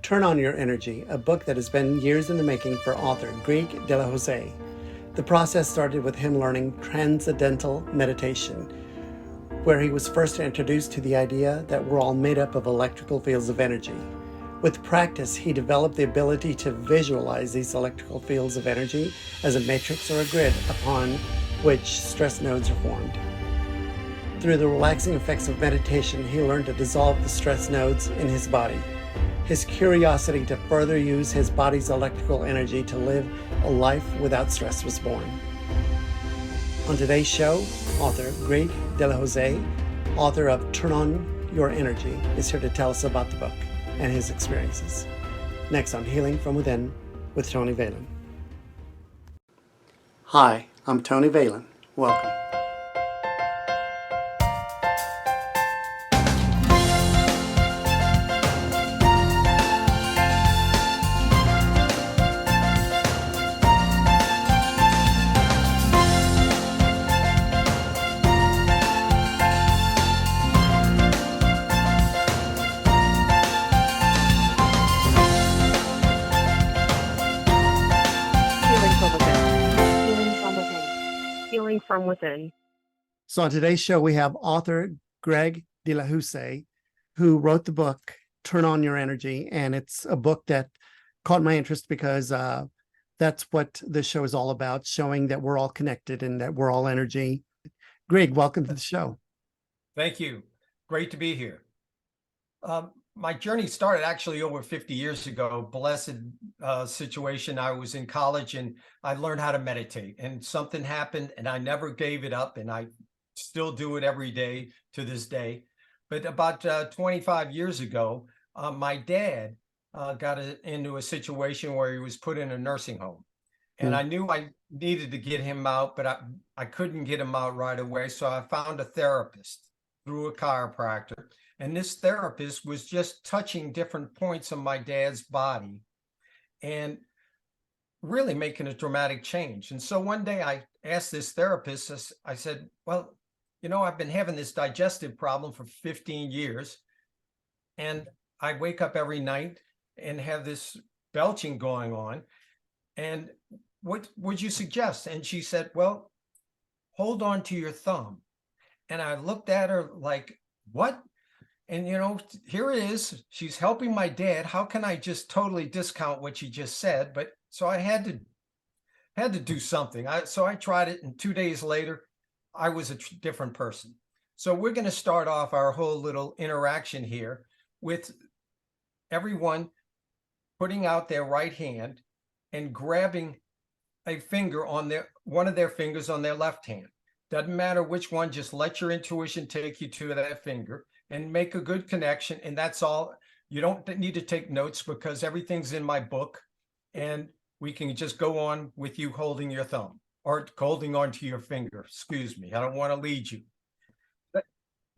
Turn on Your Energy, a book that has been years in the making for author Grieg de la Houssaye. The process started with him learning transcendental meditation, where he was first introduced to the idea that we're all made up of electrical fields of energy. With practice, he developed the ability to visualize these electrical fields of energy as a matrix or a grid upon which stress nodes are formed. Through the relaxing effects of meditation, he learned to dissolve the stress nodes in his body. His curiosity to further use his body's electrical energy to live a life without stress was born. On today's show, author Grieg de la Houssaye, author of Turn On Your Energy, is here to tell us about the book and his experiences. Next on Healing from Within with Tony Valen. Hi, I'm Tony Valen. Welcome. Healing from within. So on today's show, we have author Grieg de la Houssaye, who wrote the book, Turn On Your Energy. And it's a book that caught my interest because that's what the show is all about, showing that we're all connected and that we're all energy. Grieg, welcome to the show. Thank you. Great to be here. My journey started actually over 50 years ago. Blessed situation. I was in college and I learned how to meditate, and something happened and I never gave it up, and I still do it every day to this day. But about 25 years ago, my dad got into a situation where he was put in a nursing home. And I knew I needed to get him out, but I couldn't get him out right away. So I found a therapist through a chiropractor. And this therapist was just touching different points of my dad's body and really making a dramatic change. And so one day I asked this therapist, I said, well, you know, I've been having this digestive problem for 15 years. And I wake up every night and have this belching going on. And what would you suggest? And she said, well, hold on to your thumb. And I looked at her like, what? And, you know, here it is. She's helping my dad. How can I just totally discount what she just said? But so I had to do something. So I tried it, and 2 days later, I was a different person. So we're going to start off our whole little interaction here with everyone putting out their right hand and grabbing a finger on one of their fingers on their left hand. Doesn't matter which one, just let your intuition take you to that finger and make a good connection. And that's all. You don't need to take notes because everything's in my book, and we can just go on with you holding your thumb or holding onto your finger. Excuse me. I don't want to lead you. But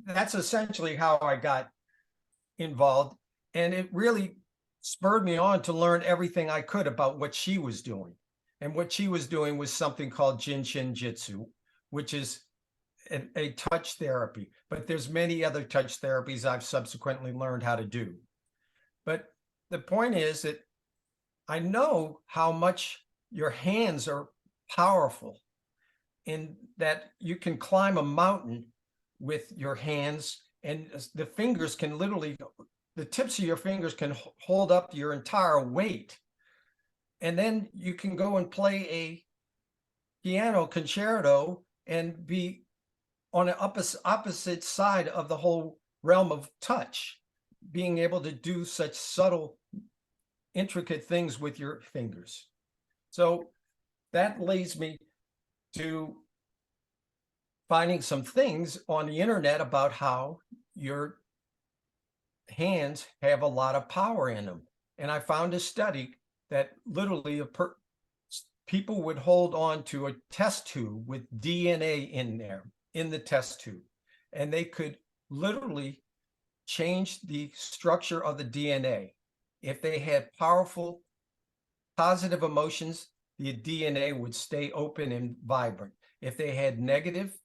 that's essentially how I got involved. And it really spurred me on to learn everything I could about what she was doing. And what she was doing was something called Jin Shin Jitsu, which is a touch therapy, but there's many other touch therapies I've subsequently learned how to do. But the point is that I know how much your hands are powerful, in that you can climb a mountain with your hands, and the fingers can literally, the tips of your fingers can hold up your entire weight. And then you can go and play a piano concerto and be on an opposite side of the whole realm of touch, being able to do such subtle, intricate things with your fingers. So that leads me to finding some things on the internet about how your hands have a lot of power in them. And I found a study that literally people would hold on to a test tube with DNA in there, in the test tube, and they could literally change the structure of the DNA. If they had powerful, positive emotions, the DNA would stay open and vibrant. If they had negative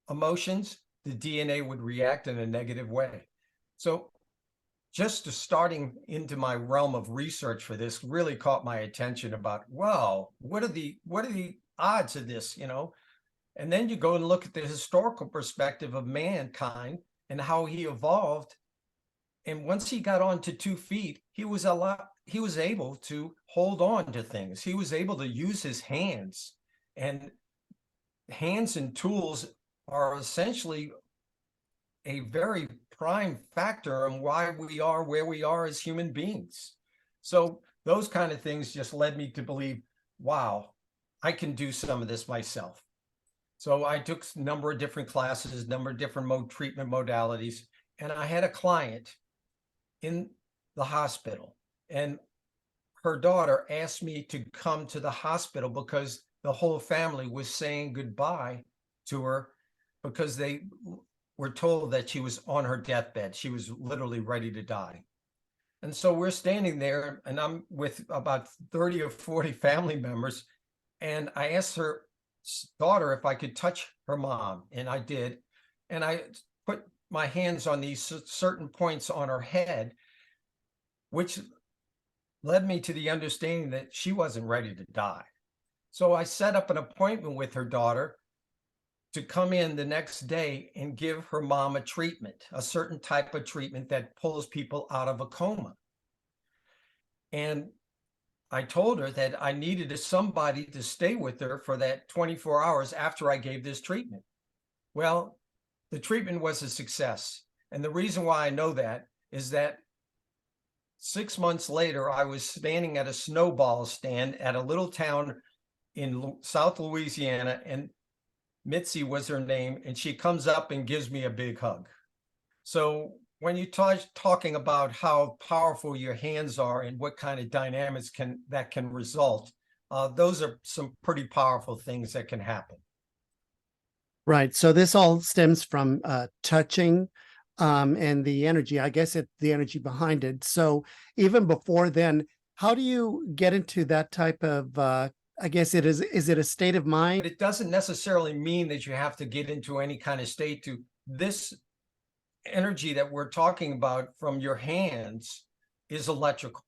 emotions, the DNA would react in a negative way. So just starting into my realm of research for this really caught my attention about, wow, what are the odds of this, you know? And then you go and look at the historical perspective of mankind and how he evolved. And once he got onto 2 feet, he was able to hold on to things. He was able to use his hands, and hands and tools are essentially a very prime factor in why we are where we are as human beings. So those kind of things just led me to believe, wow, I can do some of this myself. So I took a number of different classes, number of different treatment modalities, and I had a client in the hospital, and her daughter asked me to come to the hospital because the whole family was saying goodbye to her because they were told that she was on her deathbed. She was literally ready to die. And so we're standing there, and I'm with about 30 or 40 family members. And I asked her daughter if I could touch her mom, and I did. And I put my hands on these certain points on her head, which led me to the understanding that she wasn't ready to die. So I set up an appointment with her daughter to come in the next day and give her mom a treatment, a certain type of treatment that pulls people out of a coma. And I told her that I needed somebody to stay with her for that 24 hours after I gave this treatment. Well, the treatment was a success. And the reason why I know that is that 6 months later, I was standing at a snowball stand at a little town in South Louisiana, and Mitzi was her name, and she comes up and gives me a big hug. So when you talking about how powerful your hands are and what kind of dynamics that can result, those are some pretty powerful things that can happen. Right. So this all stems from touching and the energy, I guess the energy behind it. So even before then, how do you get into that type of, I guess is it a state of mind? But it doesn't necessarily mean that you have to get into any kind of state to this energy that we're talking about from your hands is electrical.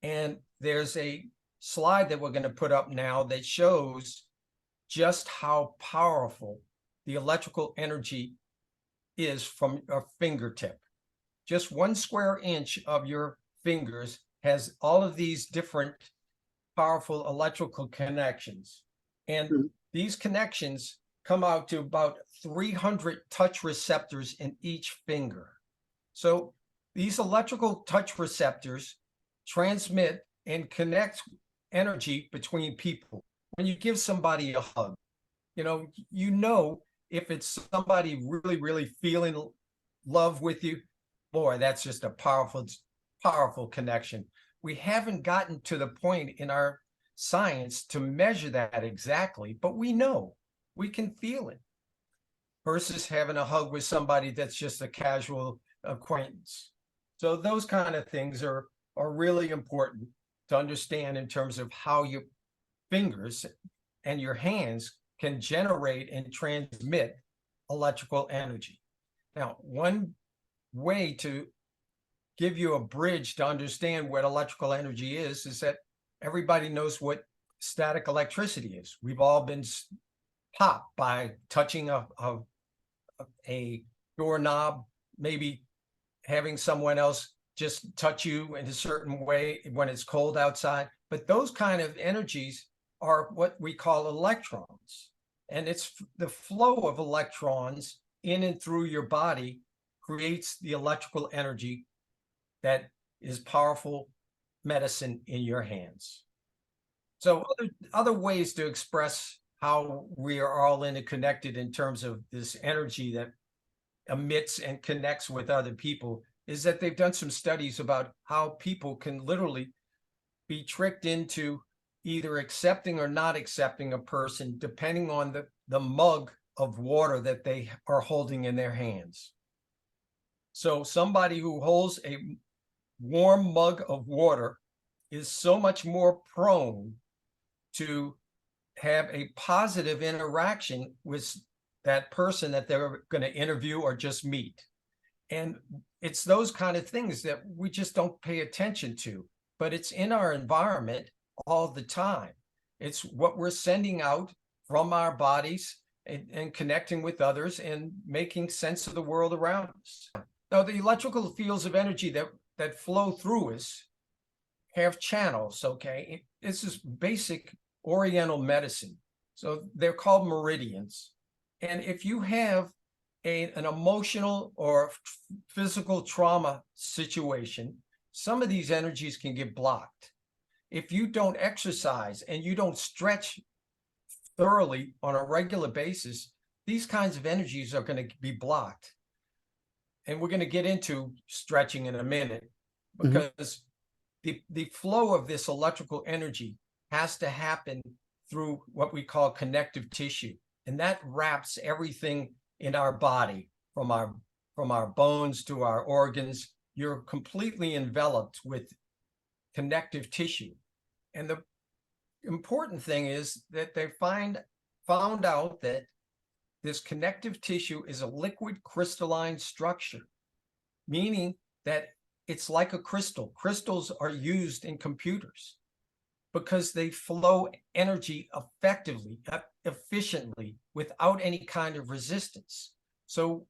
And there's a slide that we're going to put up now that shows just how powerful the electrical energy is from a fingertip. Just 1 square inch of your fingers has all of these different powerful electrical connections. And these connections come out to about 300 touch receptors in each finger. So these electrical touch receptors transmit and connect energy between people. When you give somebody a hug, you know if it's somebody really, really feeling love with you, boy, that's just a powerful, powerful connection. We haven't gotten to the point in our science to measure that exactly, but we know, we can feel it, versus having a hug with somebody that's just a casual acquaintance. So those kind of things are really important to understand in terms of how your fingers and your hands can generate and transmit electrical energy. Now, one way to give you a bridge to understand what electrical energy is that everybody knows what static electricity is. We've all been popped by touching a doorknob, maybe having someone else just touch you in a certain way when it's cold outside. But those kind of energies are what we call electrons. And it's the flow of electrons in and through your body creates the electrical energy that is powerful medicine in your hands. So other ways to express how we are all interconnected in terms of this energy that emits and connects with other people is that they've done some studies about how people can literally be tricked into either accepting or not accepting a person depending on the mug of water that they are holding in their hands. So somebody who holds a warm mug of water is so much more prone to have a positive interaction with that person that they're going to interview or just meet. And it's those kind of things that we just don't pay attention to, but it's in our environment all the time. It's what we're sending out from our bodies and connecting with others and making sense of the world around us. Now, the electrical fields of energy that flow through us have channels, okay? This is basic Oriental medicine. So they're called meridians. And if you have an emotional or physical trauma situation, some of these energies can get blocked. If you don't exercise and you don't stretch thoroughly on a regular basis, these kinds of energies are going to be blocked. And we're going to get into stretching in a minute, because the flow of this electrical energy has to happen through what we call connective tissue. And that wraps everything in our body, from our bones to our organs. You're completely enveloped with connective tissue. And the important thing is that they found out that this connective tissue is a liquid crystalline structure, meaning that it's like a crystal. Crystals are used in computers because they flow energy effectively, efficiently, without any kind of resistance. So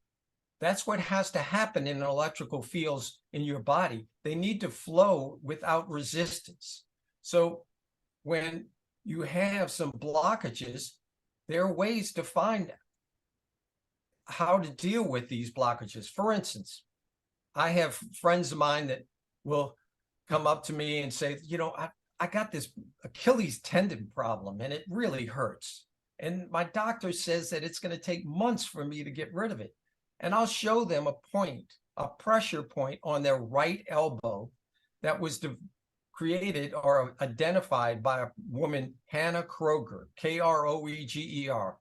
that's what has to happen in electrical fields in your body. They need to flow without resistance. So when you have some blockages, there are ways to find how to deal with these blockages. For instance, I have friends of mine that will come up to me and say, you know, I got this Achilles tendon problem and it really hurts. And my doctor says that it's going to take months for me to get rid of it. And I'll show them a pressure point on their right elbow that was created or identified by a woman, Hannah Kroger, Kroeger.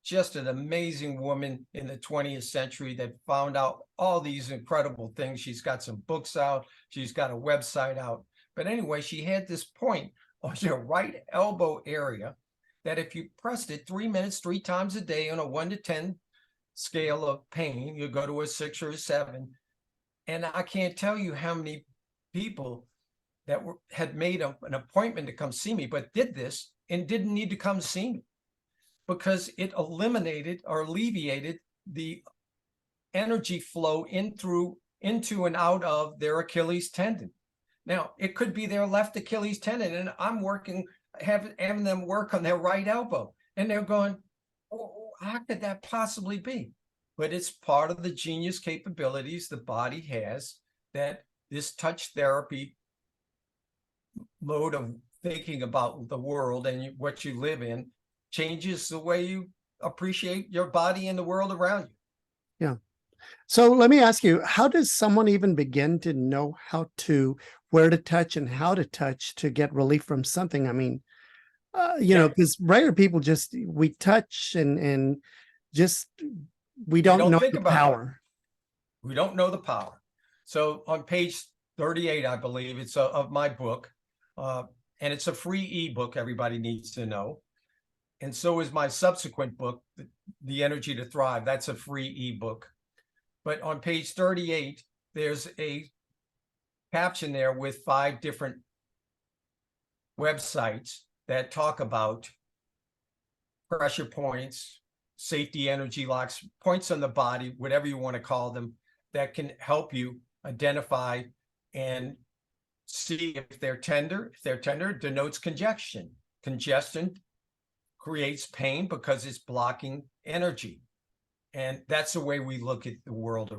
Just an amazing woman in the 20th century that found out all these incredible things. She's got some books out. She's got a website out. But anyway, she had this point on your right elbow area that if you pressed it 3 minutes, 3 times a day on a 1 to 10 scale of pain, you go to a 6 or a 7. And I can't tell you how many people that had made an appointment to come see me, but did this and didn't need to come see me, because it eliminated or alleviated the energy flow into and out of their Achilles tendon. Now, it could be their left Achilles tendon, and I'm having them work on their right elbow, and they're going, oh, how could that possibly be? But it's part of the genius capabilities the body has, that this touch therapy mode of thinking about the world and what you live in changes the way you appreciate your body and the world around you. Yeah. So let me ask you, how does someone even begin to know where to touch and how to touch to get relief from something? I mean, you know, because regular people we touch and just, we don't know the power. We don't know the power. So on page 38, I believe it's of my book, and it's a free ebook, everybody needs to know. And so is my subsequent book, The Energy to Thrive. That's a free ebook. But on page 38, there's a caption there with 5 different websites that talk about pressure points, safety energy locks, points on the body, whatever you want to call them, that can help you identify and see if they're tender. If they're tender, it denotes congestion. Congestion creates pain because it's blocking energy. And that's the way we look at the world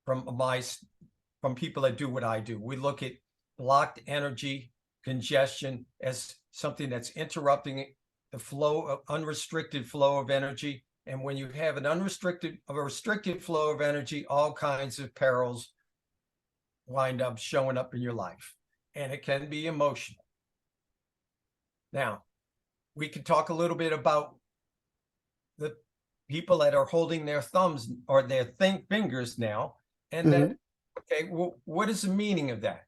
from people that do what I do. We look at blocked energy, congestion, as something that's interrupting the unrestricted flow of energy. And when you have a restricted flow of energy, all kinds of perils wind up showing up in your life. And it can be emotional. Now, we could talk a little bit about the people that are holding their thumbs or their fingers now. And then, okay, well, what is the meaning of that?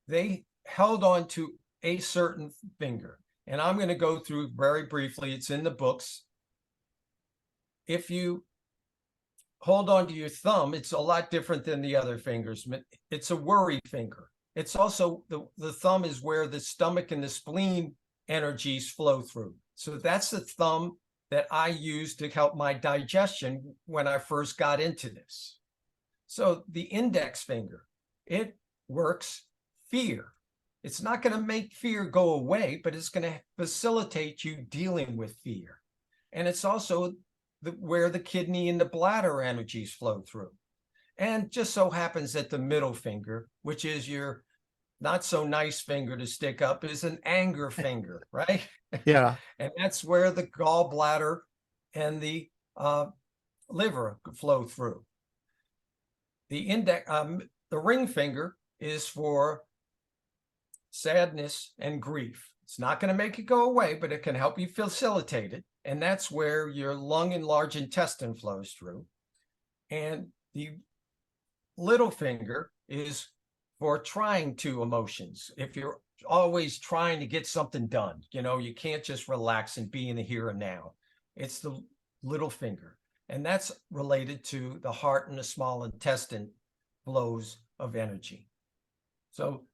They held on to a certain finger. And I'm going to go through very briefly. It's in the books. If you hold on to your thumb, it's a lot different than the other fingers. It's a worry finger. It's also the thumb is where the stomach and the spleen energies flow through. So that's the thumb that I use to help my digestion when I first got into this. So the index finger, it works fear. It's not going to make fear go away, but it's going to facilitate you dealing with fear. And it's also where the kidney and the bladder energies flow through. And just so happens that the middle finger, which is your not so nice finger to stick up, is an anger finger, right? Yeah. And that's where the gallbladder and the liver flow through. The ring finger is for sadness and grief. It's not going to make it go away, but it can help you facilitate it. And that's where your lung and large intestine flows through. And the little finger is for trying to emotions. If you're always trying to get something done, you can't just relax and be in the here and now. It's the little finger. And that's related to the heart and the small intestine flows of energy. So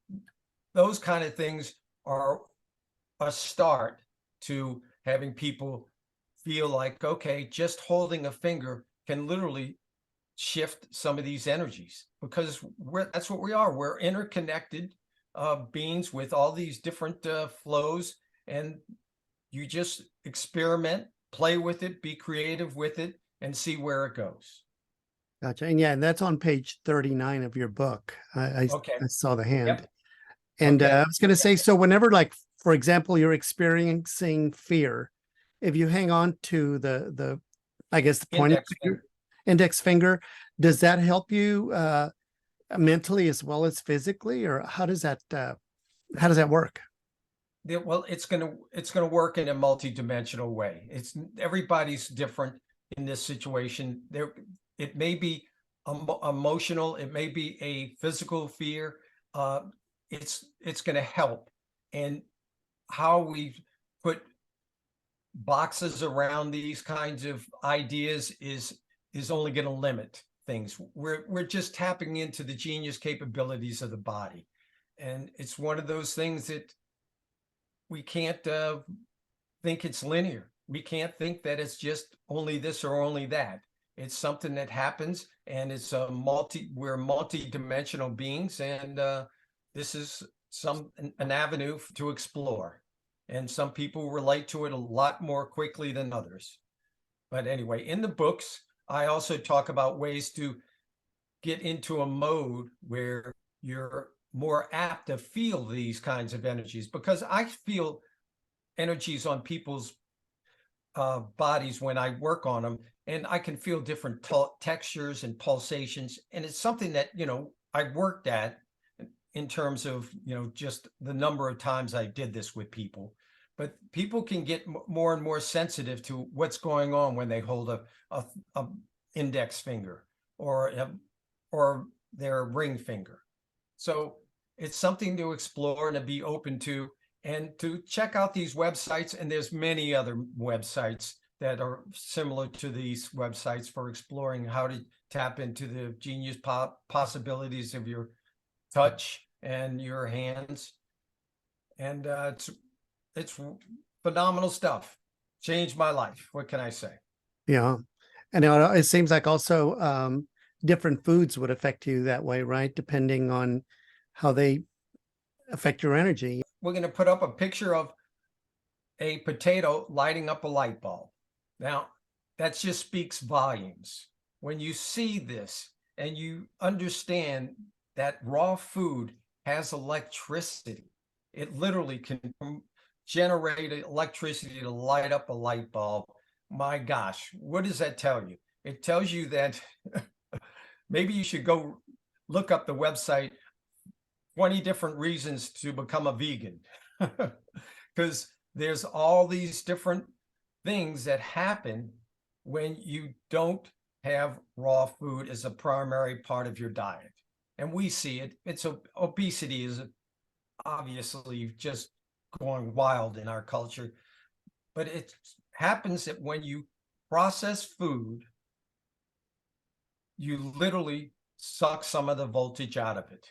those kind of things are a start to having people feel like, okay, just holding a finger can literally shift some of these energies, because that's what we are. We're interconnected beings with all these different flows, and you just experiment, play with it, be creative with it, and see where it goes. Gotcha. And yeah, and that's on page 39 of your book. I saw the hand. Yep. And Okay. I was going to say, so whenever, like, for example, you're experiencing fear, if you hang on to the I guess the pointing finger, index finger, does that help you mentally as well as physically, or how does that work? Well, it's gonna work in a multi-dimensional way. Everybody's different in this situation. It may be emotional, it may be a physical fear. It's going to help. And how we put boxes around these kinds of ideas is only going to limit things. We're just tapping into the genius capabilities of the body. And it's one of those things that we can't think it's linear. We can't think that it's just only this or only that. It's something that happens, and it's we're multi-dimensional beings, and this is an avenue to explore. And some people relate to it a lot more quickly than others. But anyway, in the books, I also talk about ways to get into a mode where you're more apt to feel these kinds of energies, because I feel energies on people's bodies when I work on them, and I can feel different textures and pulsations. And it's something that, I worked at in terms of, just the number of times I did this with people. But people can get more and more sensitive to what's going on when they hold a index finger or their ring finger. So it's something to explore and to be open to, and to check out these websites. And there's many other websites that are similar to these websites for exploring how to tap into the genius possibilities of your touch and your hands. And it's phenomenal stuff. Changed my life. What can I say? Yeah. And it seems like also different foods would affect you that way, right? Depending on how they affect your energy. We're going to put up a picture of a potato lighting up a light bulb. Now, that just speaks volumes. When you see this and you understand that raw food has electricity, it literally can generate electricity to light up a light bulb. My gosh, what does that tell you? It tells you that maybe you should go look up the website 20 different reasons to become a vegan, because there's all these different things that happen when you don't have raw food as a primary part of your diet. And we see it. Obesity is obviously just going wild in our culture, but it happens that when you process food you literally suck some of the voltage out of it.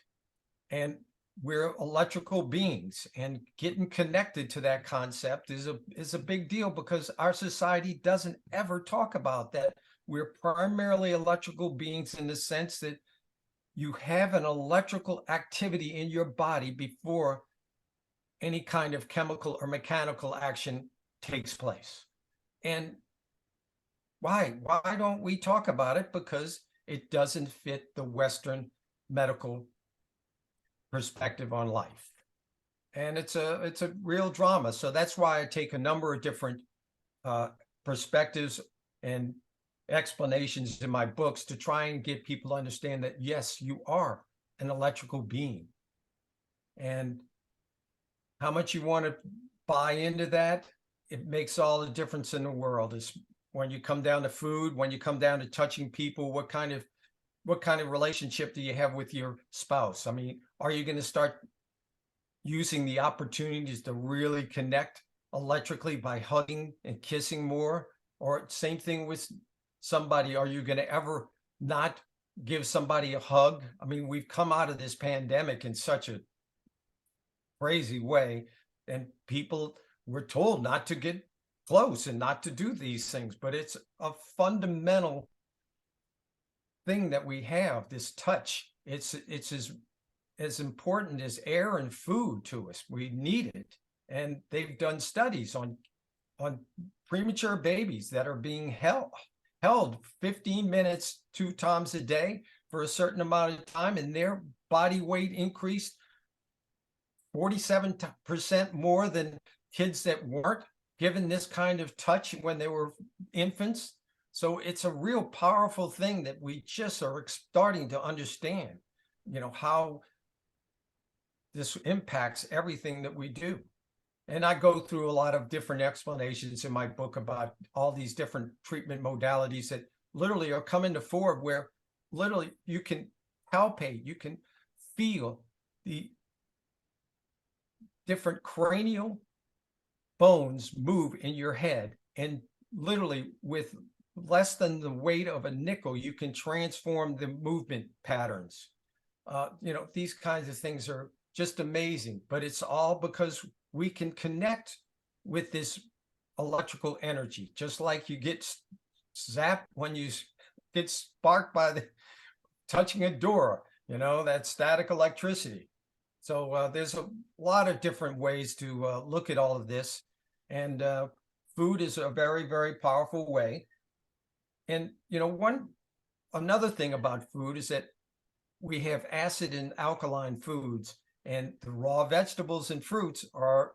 And we're electrical beings, and getting connected to that concept is a big deal, because our society doesn't ever talk about that. We're primarily electrical beings in the sense that you have an electrical activity in your body before any kind of chemical or mechanical action takes place. And why don't we talk about it? Because it doesn't fit the Western medical perspective on life. And it's a real drama. So that's why I take a number of different perspectives and explanations in my books to try and get people to understand that, yes, you are an electrical being. And how much you want to buy into that, it makes all the difference in the world. Is when you come down to food, when you come down to touching people, what kind of relationship do you have with your spouse? I mean, are you going to start using the opportunities to really connect electrically by hugging and kissing more? Or same thing with somebody, are you going to ever not give somebody a hug? I mean, we've come out of this pandemic in such a crazy way, and people were told not to get close and not to do these things, but it's a fundamental thing that we have, this touch. It's as important as air and food to us. We need it. And they've done studies on premature babies that are being held 15 minutes 2 times a day for a certain amount of time, and their body weight increased 47% more than kids that weren't given this kind of touch when they were infants. So it's a real powerful thing that we just are starting to understand, how this impacts everything that we do. And I go through a lot of different explanations in my book about all these different treatment modalities that literally are coming to fore, where literally you can palpate, you can feel the different cranial bones move in your head, and literally with less than the weight of a nickel, you can transform the movement patterns. These kinds of things are just amazing, but it's all because we can connect with this electrical energy, just like you get zapped when you get sparked by touching a door, that static electricity. So there's a lot of different ways to look at all of this. And food is a very, very powerful way. And, another thing about food is that we have acid and alkaline foods, and the raw vegetables and fruits are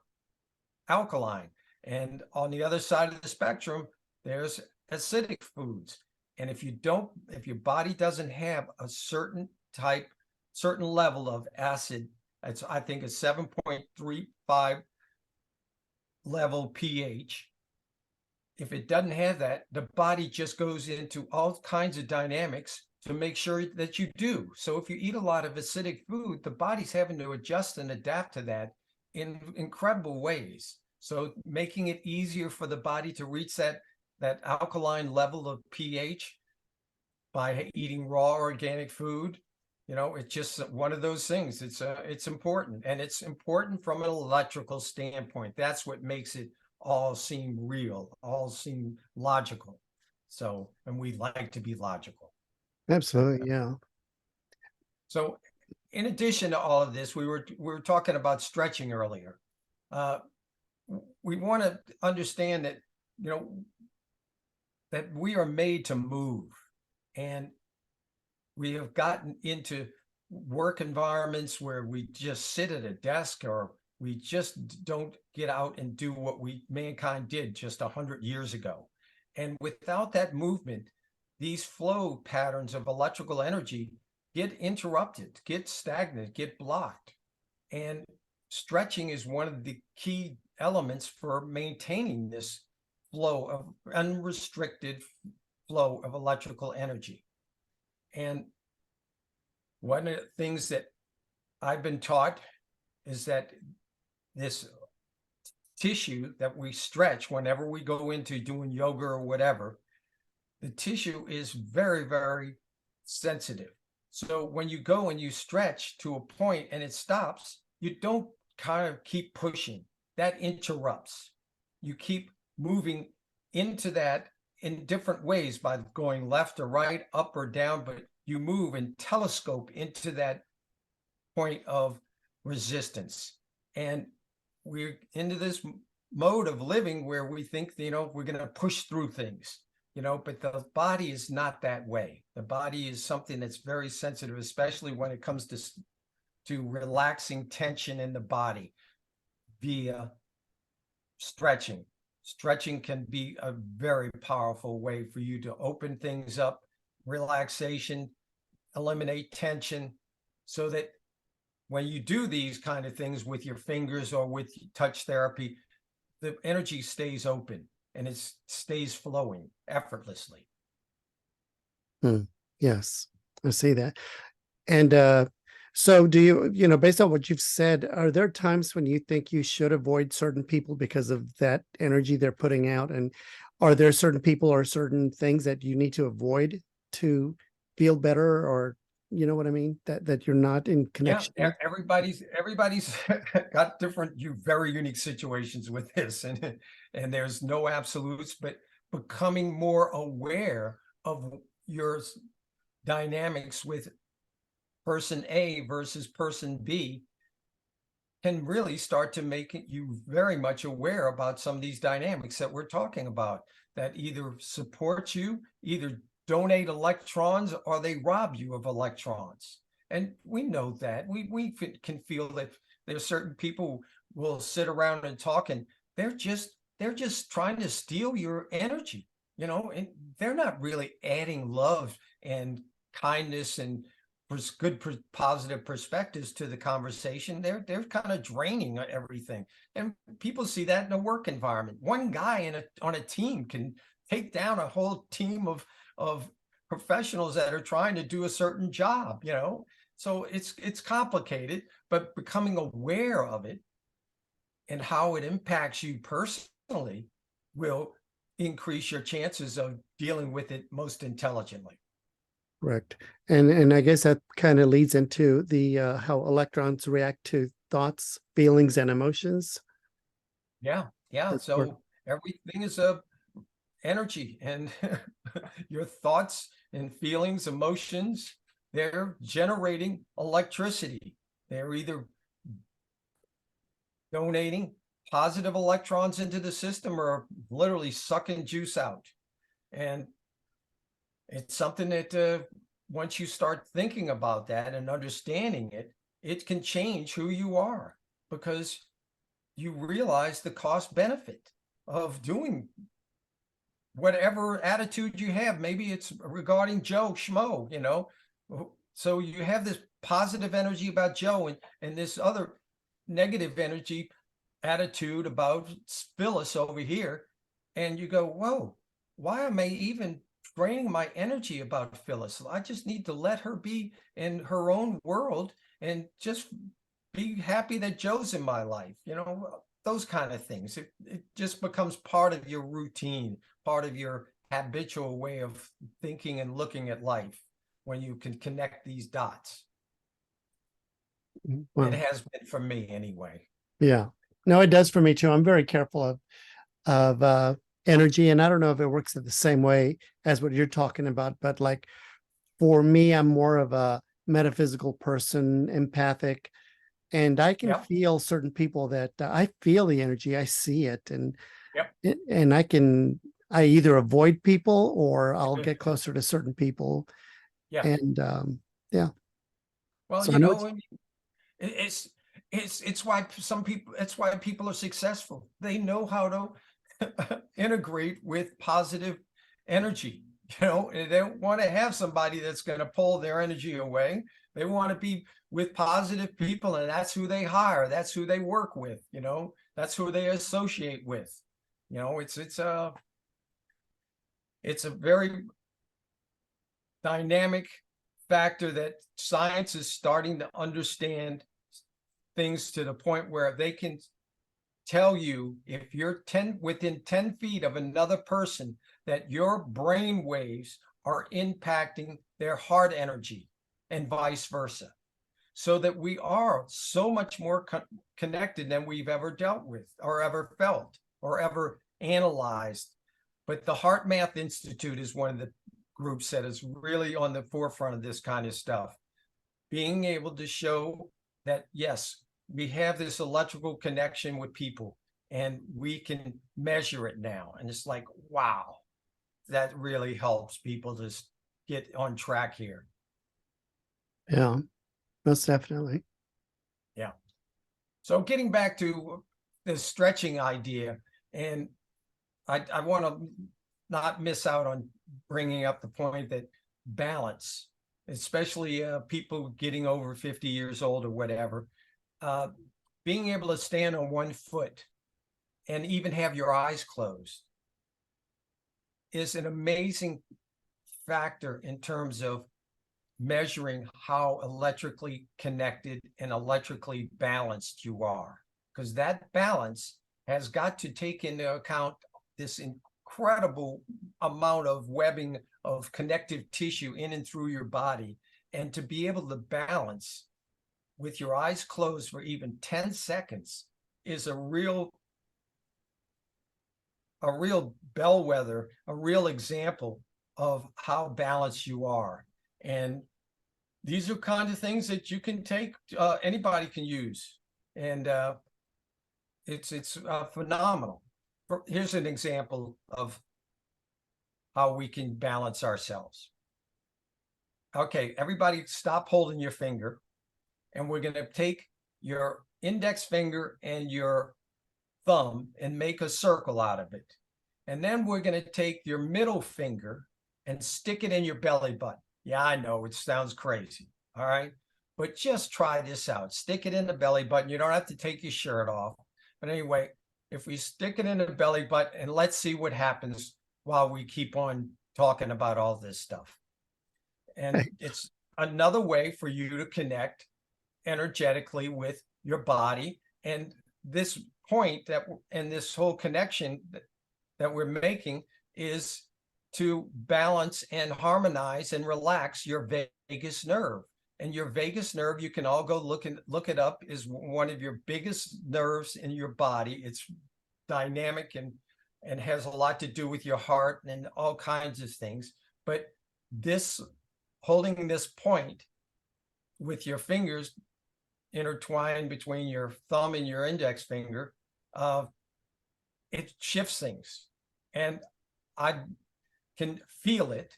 alkaline. And on the other side of the spectrum, there's acidic foods. And if your body doesn't have a certain level of acid, it's, I think, a 7.35 level pH. If it doesn't have that, the body just goes into all kinds of dynamics to make sure that you do. So if you eat a lot of acidic food, the body's having to adjust and adapt to that in incredible ways. So making it easier for the body to reach that alkaline level of pH by eating raw organic food, it's just one of those things. It's important, and it's important from an electrical standpoint. That's what makes it all seem real, all seem logical. So, and we like to be logical. Absolutely, yeah. So in addition to all of this, we were talking about stretching earlier. We want to understand that, that we are made to move, and we have gotten into work environments where we just sit at a desk, or we just don't get out and do what mankind did just 100 years ago. And without that movement, these flow patterns of electrical energy get interrupted, get stagnant, get blocked. And stretching is one of the key elements for maintaining this flow of unrestricted flow of electrical energy. And one of the things that I've been taught is that this tissue that we stretch whenever we go into doing yoga or whatever, the tissue is very, very sensitive. So when you go and you stretch to a point and it stops, you don't kind of keep pushing. That interrupts. You keep moving into that in different ways by going left or right, up or down, but you move and telescope into that point of resistance. And we're into this mode of living where we think, we're going to push through things, but the body is not that way. The body is something that's very sensitive, especially when it comes to relaxing tension in the body via stretching. Stretching can be a very powerful way for you to open things up, relaxation, eliminate tension, so that when you do these kind of things with your fingers or with touch therapy, the energy stays open and it stays flowing effortlessly. Yes, I see that. And so do you, based on what you've said, are there times when you think you should avoid certain people because of that energy they're putting out? And are there certain people or certain things that you need to avoid to feel better, or you know what I mean? That you're not in connection with? Everybody's got different, very unique situations with this, and there's no absolutes, but becoming more aware of your dynamics with person A versus person B can really start to make you very much aware about some of these dynamics that we're talking about, that either support you, either donate electrons, or they rob you of electrons. And we know that. We can feel that there's certain people will sit around and talk, and they're just trying to steal your energy, and they're not really adding love and kindness and good positive perspectives to the conversation. They're kind of draining everything, and people see that in a work environment. One guy on a team can take down a whole team of professionals that are trying to do a certain job, so it's complicated, but becoming aware of it and how it impacts you personally will increase your chances of dealing with it most intelligently. Correct. And I guess that kind of leads into the how electrons react to thoughts, feelings, and emotions. Yeah. So everything is a energy, and your thoughts and feelings, emotions, they're generating electricity. They're either donating positive electrons into the system or literally sucking juice out. And it's something that once you start thinking about that and understanding it, it can change who you are, because you realize the cost benefit of doing whatever attitude you have. Maybe it's regarding Joe Schmo, so you have this positive energy about Joe and this other negative energy attitude about Phyllis over here. And you go, whoa, why am I even draining my energy about Phyllis? I just need to let her be in her own world and just be happy that Joe's in my life, those kind of things. It just becomes part of your routine, part of your habitual way of thinking and looking at life when you can connect these dots. Well, it has been for me anyway. yeah. No, it does for me too. I'm very careful of energy, and I don't know if it works the same way as what you're talking about, but like for me, I'm more of a metaphysical person, empathic, and I can feel certain people that I feel the energy, I see it, and I either avoid people or I'll get closer to certain people. And well, so it's why it's why people are successful. They know how to integrate with positive energy. They don't want to have somebody that's going to pull their energy away. They want to be with positive people, and that's who they hire. That's who they work with. That's who they associate with. It's a very dynamic factor that science is starting to understand things to the point where they can tell you, if you're within 10 feet of another person, that your brain waves are impacting their heart energy and vice versa. So that we are so much more connected than we've ever dealt with or ever felt or ever analyzed. But the Heart Math Institute is one of the groups that is really on the forefront of this kind of stuff. Being able to show that, yes, we have this electrical connection with people and we can measure it now. And it's like, wow, that really helps people just get on track here. Yeah, most definitely. Yeah. So getting back to the stretching idea, and I want to not miss out on bringing up the point that balance, especially people getting over 50 years old or whatever, being able to stand on one foot and even have your eyes closed is an amazing factor in terms of measuring how electrically connected and electrically balanced you are. Because that balance has got to take into account this incredible amount of webbing of connective tissue in and through your body. And to be able to balance with your eyes closed for even 10 seconds is a real bellwether, a real example of how balanced you are. And these are kind of things that you can take, anybody can use. And it's phenomenal. Here's an example of how we can balance ourselves. Okay, everybody stop holding your finger. And we're going to take your index finger and your thumb and make a circle out of it. And then we're going to take your middle finger and stick it in your belly button. Yeah, I know it sounds crazy. All right. But just try this out. Stick it in the belly button. You don't have to take your shirt off. But anyway, if we stick it in the belly button, and let's see what happens while we keep on talking about all this stuff. And it's another way for you to connect energetically with your body. And this point that, and this whole connection that we're making is to balance and harmonize and relax your vagus nerve. And your vagus nerve, you can all go look it up, is one of your biggest nerves in your body. It's dynamic and has a lot to do with your heart and all kinds of things. But this, holding this point with your fingers intertwined between your thumb and your index finger, it shifts things. And I can feel it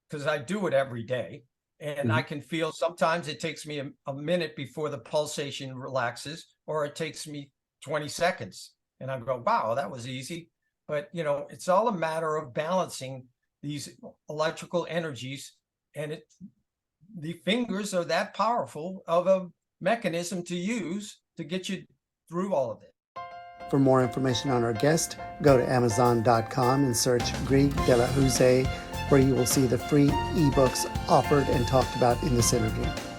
because I do it every day. And I can feel sometimes it takes me a minute before the pulsation relaxes, or it takes me 20 seconds. And I go, wow, that was easy. But, you know, it's all a matter of balancing these electrical energies. And the fingers are that powerful of a mechanism to use to get you through all of it. For more information on our guest, go to Amazon.com and search Grieg de la Houssaye, where you will see the free ebooks offered and talked about in this interview.